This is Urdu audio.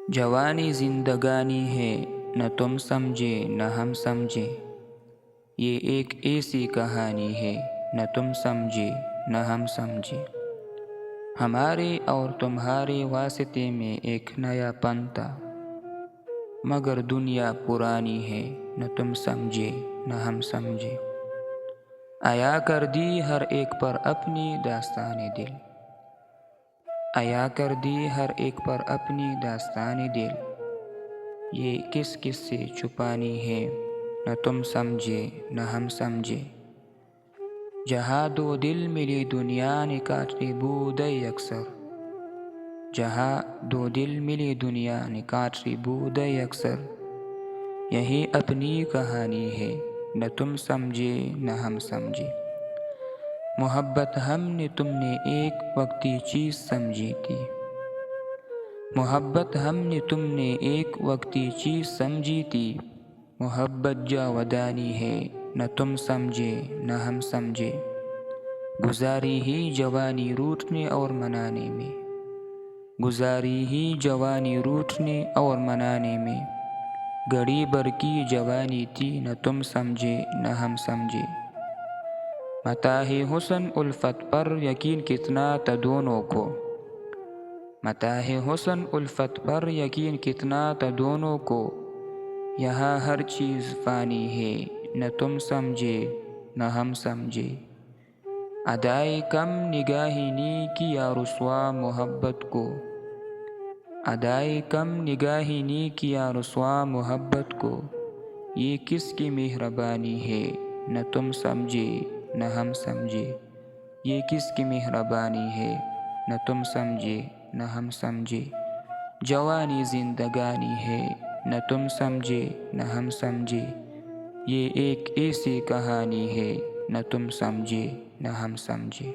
جوانی زندگانی ہے، نہ تم سمجھے نہ ہم سمجھے، یہ ایک ایسی کہانی ہے، نہ تم سمجھے نہ ہم سمجھے۔ ہمارے اور تمہارے واسطے میں ایک نیا پن تھا، مگر دنیا پرانی ہے، نہ تم سمجھے نہ ہم سمجھے۔ عیا کر دی ہر ایک پر اپنی داستان دل، عیا کر دی ہر ایک پر اپنی داستان دل، یہ کس کس سے چھپانی ہے، نہ تم سمجھے نہ ہم سمجھے۔ جہاں دو دل ملی دنیا نے کاٹی بود اکثر، جہاں دو دل ملی دنیا نے کاٹی بود اکثر، یہی اپنی کہانی ہے، نہ تم سمجھے نہ ہم سمجھے۔ محبت ہم نے تم نے ایک وقتی چیز سمجھی تھی، محبت ہم نے تم نے ایک وقتی چیز سمجھی تھی، محبت جاودانی ہے، نہ تم سمجھے نہ ہم سمجھے۔ گزاری ہی جوانی روٹنے اور منانے میں، گزاری ہی جوانی روٹنے اور منانے میں، گھڑی بھر کی جوانی تھی، نہ تم سمجھے نہ ہم سمجھے۔ متاع حسن الفت پر یقین کتنا تھا دونوں کو، متاع حسن الفت پر یقین کتنا تھا دونوں کو، یہاں ہر چیز فانی ہے، نہ تم سمجھے نہ ہم سمجھے۔ ادائے کم نگاہی نے کیا رسوا محبت کو، ادائے کم نگاہی نے کیا رسوا محبت کو، یہ کس کی مہربانی ہے، نہ تم سمجھے نہ ہم سمجھے۔ یہ کس کی مہربانی ہے، نہ تم سمجھے نہ ہم سمجھے۔ جوانی زندگانی ہے، نہ تم سمجھے نہ ہم سمجھے، یہ ایک ایسی کہانی ہے، نہ تم سمجھے نہ ہم سمجھے۔